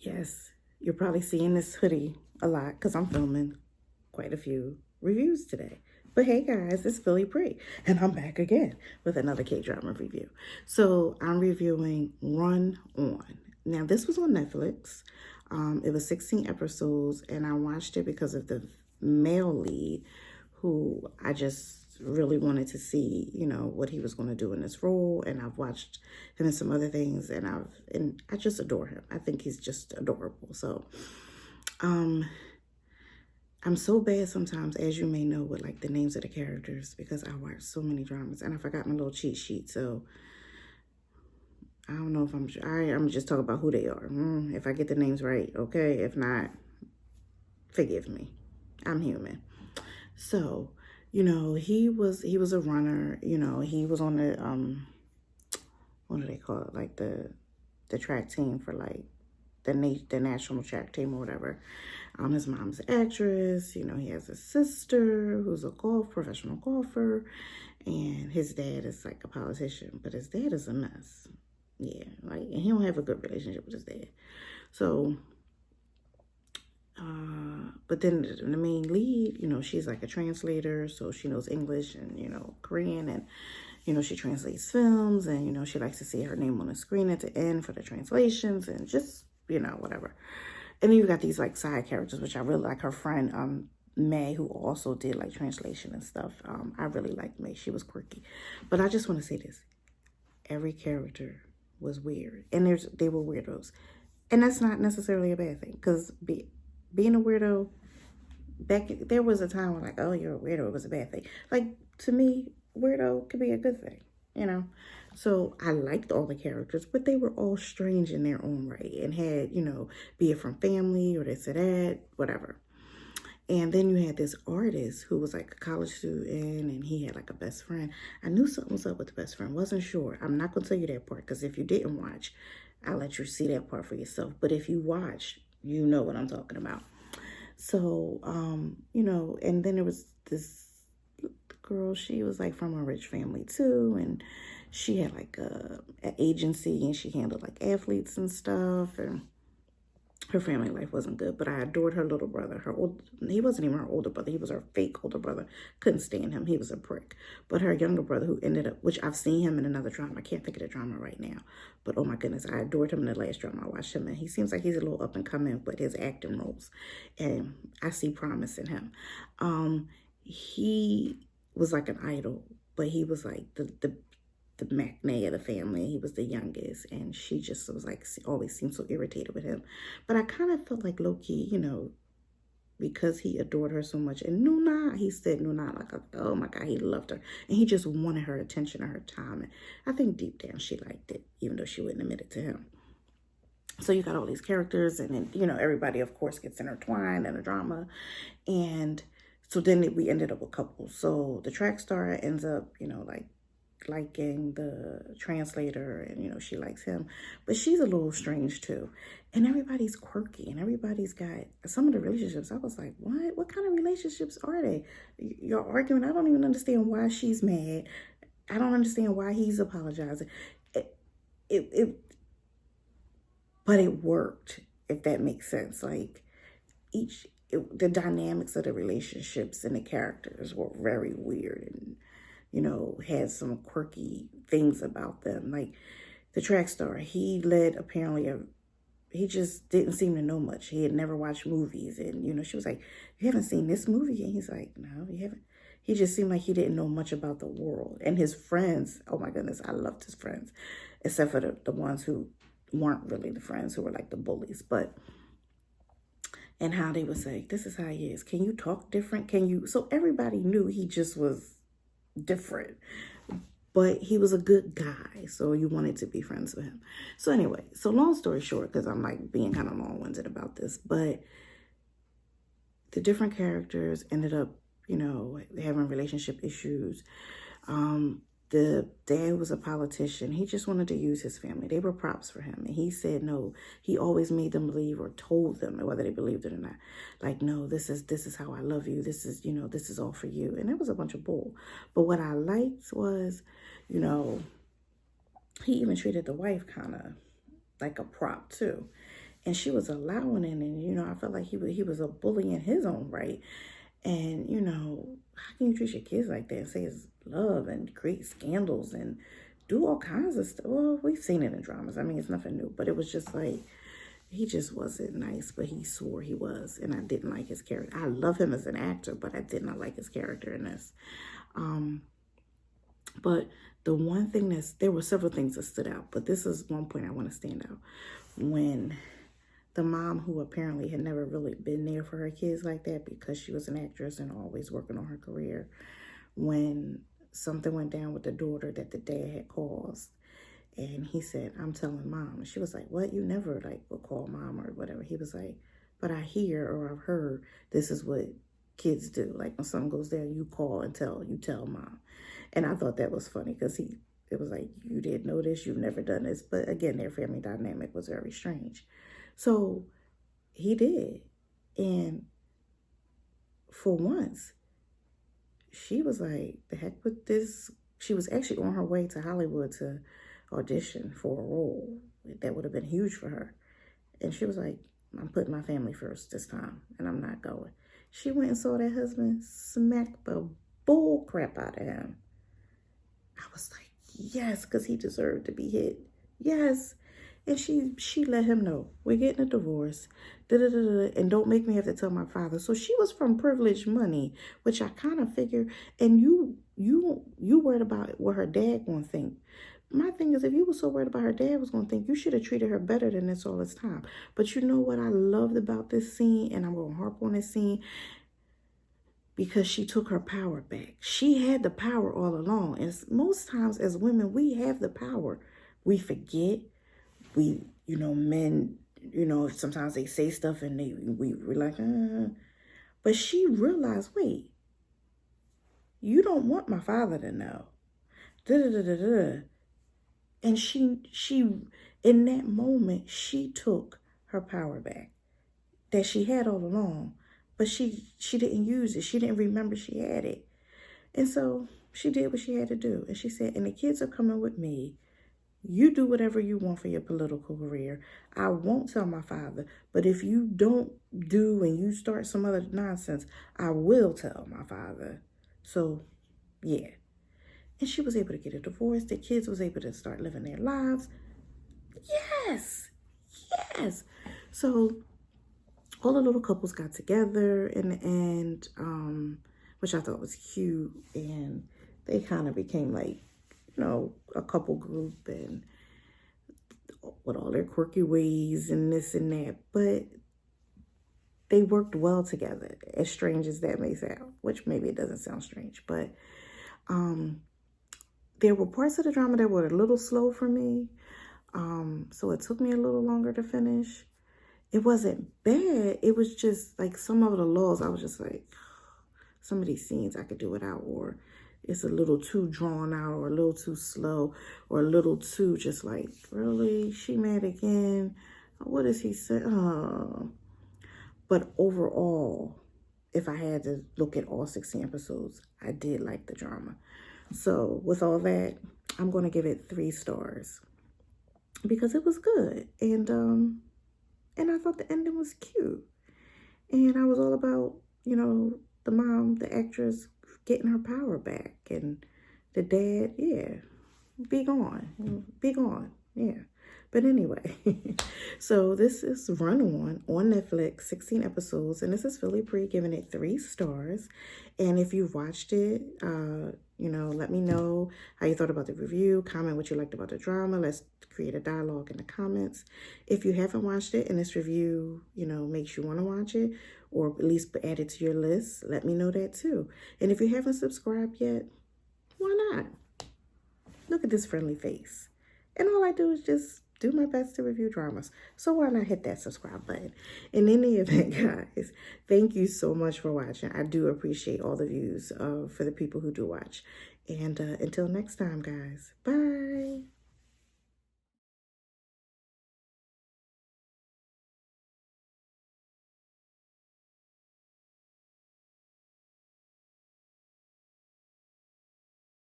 Yes, you're probably seeing this hoodie a lot because I'm filming quite a few reviews today. But hey guys, it's Philly Bree, and I'm back again with another K-drama review. So I'm reviewing Run On. Now this was on Netflix. It was 16 episodes, and I watched it because of the male lead, who I just really wanted to see, what he was going to do in this role. And I've watched him in some other things, and I just adore him. I think he's just adorable. So, um, I'm so bad sometimes, as you may know, with like the names of the characters because I watch so many dramas and I forgot my little cheat sheet. So I don't know if I'm just talking about who they are. If I get the names right, okay. If not, forgive me. I'm human. So, he was a runner. He was on the what do they call it? Like the track team for like the national track team or whatever. His mom's an actress. He has a sister who's a professional golfer, and his dad is like a politician, but his dad is a mess. Yeah, like, and he don't have a good relationship with his dad. So, but then the main lead, she's like a translator, so she knows English and, Korean, and, she translates films, and, she likes to see her name on the screen at the end for the translations, and just, whatever. And then you've got these like side characters, which I really like. Her friend, May, who also did like translation and stuff. I really liked May. She was quirky. But I just want to say this. Every character was weird, and they were weirdos. And that's not necessarily a bad thing, because being a weirdo, there was a time when like, oh, you're a weirdo, it was a bad thing. Like, to me, weirdo could be a good thing. So I liked all the characters, but they were all strange in their own right, and had, be it from family or this or that, whatever. And then you had this artist who was like a college student, and he had like a best friend. I knew something was up with the best friend. Wasn't sure. I'm not going to tell you that part, because if you didn't watch, I'll let you see that part for yourself. But if you watch, you know what I'm talking about. So, and then there was this girl. She was like from a rich family too, and she had like an agency, and she handled like athletes and stuff, and her family life wasn't good. But I adored her little brother. He wasn't even her older brother. He was her fake older brother. Couldn't stand him. He was a prick. But her younger brother, who ended up, which I've seen him in another drama. I can't think of the drama right now. But oh my goodness, I adored him in the last drama I watched him in. He seems like he's a little up and coming, but his acting roles, and I see promise in him. He was like an idol, but he was like the matinee of the family. He was the youngest, and she just was like, always seemed so irritated with him. But I kind of felt like low-key, because he adored her so much. And Nuna, he said Nuna, like, oh my God, he loved her. And he just wanted her attention and her time. And I think deep down she liked it, even though she wouldn't admit it to him. So you got all these characters, and then, everybody, of course, gets intertwined in a drama. And so then we ended up with couples. So the track star ends up, like, liking the translator, and she likes him, but she's a little strange too. And everybody's quirky, and everybody's got some of the relationships. I was like, what kind of relationships are they? You're arguing. I don't even understand why she's mad. I don't understand why he's apologizing. But it worked, if that makes sense. Like, the dynamics of the relationships and the characters were very weird, and had some quirky things about them. Like the track star, he just didn't seem to know much. He had never watched movies. And, she was like, you haven't seen this movie? And he's like, no, you haven't. He just seemed like he didn't know much about the world. And his friends, oh my goodness, I loved his friends. Except for the ones who weren't really the friends, who were like the bullies. And how they would say, this is how he is. Can you talk different? So everybody knew he just was different, but he was a good guy, so you wanted to be friends with him. So anyway, so long story short, because I'm like being kind of long-winded about this, but the different characters ended up, having relationship issues. The dad was a politician. He just wanted to use his family. They were props for him. And he said no. He always made them believe, or told them, whether they believed it or not, like, no, this is how I love you. This is, this is all for you. And it was a bunch of bull. But what I liked was, he even treated the wife kind of like a prop too. And she was allowing it. And, you know, I felt like he was a bully in his own right. And, you know, how can you treat your kids like that and say it's love and create scandals and do all kinds of stuff? Well, we've seen it in dramas. I mean, it's nothing new. But it was just like, he just wasn't nice, but he swore he was. And I didn't like his character. I love him as an actor, but I did not like his character in this. But the one thing there were several things that stood out, but this is one point I want to stand out. When the mom, who apparently had never really been there for her kids like that because she was an actress and always working on her career, when something went down with the daughter that the dad had caused, and he said, I'm telling mom. And she was like, what? You never like will call mom or whatever. He was like, but I hear or I've heard this is what kids do. Like when something goes down, you call and tell mom. And I thought that was funny because it was like, you didn't know this, you've never done this. But again, their family dynamic was very strange. So he did. And for once, she was like, the heck with this. She was actually on her way to Hollywood to audition for a role that would have been huge for her. And she was like, I'm putting my family first this time, and I'm not going. She went and saw that husband smack the bull crap out of him. I was like, yes, because he deserved to be hit. Yes. And she let him know, we're getting a divorce, and don't make me have to tell my father. So she was from privileged money, which I kind of figured. And you worried about what her dad gonna think. My thing is, if you were so worried about her dad was gonna think, you should have treated her better than this all this time. But you know what I loved about this scene, and I'm gonna harp on this scene, because she took her power back. She had the power all along. And most times as women, we have the power. We forget. Men, sometimes they say stuff and we're like, But she realized, wait, you don't want my father to know. And she, in that moment, she took her power back that she had all along, but she didn't use it. She didn't remember she had it. And so she did what she had to do. And she said, and the kids are coming with me. You do whatever you want for your political career. I won't tell my father, but if you don't do and you start some other nonsense, I will tell my father. So, yeah. And she was able to get a divorce. The kids was able to start living their lives. Yes. Yes. So, all the little couples got together in the end, which I thought was cute. And they kind of became like, a couple group and with all their quirky ways and this and that, but they worked well together, as strange as that may sound, which maybe it doesn't sound strange, but there were parts of the drama that were a little slow for me, so it took me a little longer to finish. It wasn't bad, it was just like some of the lulls, I was just like, some of these scenes I could do without, or it's a little too drawn out, or a little too slow, or a little too just like, really? She mad again? What does he say? But overall, if I had to look at all 16 episodes, I did like the drama. So with all that, I'm going to give it 3 stars because it was good. And I thought the ending was cute. And I was all about, the mom, the actress, getting her power back, and the dad, be gone, yeah. But anyway, so this is Run on Netflix, 16 episodes, and this is Philly Pre giving it 3 stars. And if you've watched it, let me know how you thought about the review, comment what you liked about the drama. Let's create a dialogue in the comments. If you haven't watched it and this review, makes you want to watch it, or at least add it to your list, let me know that too. And if you haven't subscribed yet, why not? Look at this friendly face. And all I do is just do my best to review dramas. So why not hit that subscribe button? In any event, guys, thank you so much for watching. I do appreciate all the views for the people who do watch. And until next time, guys, bye.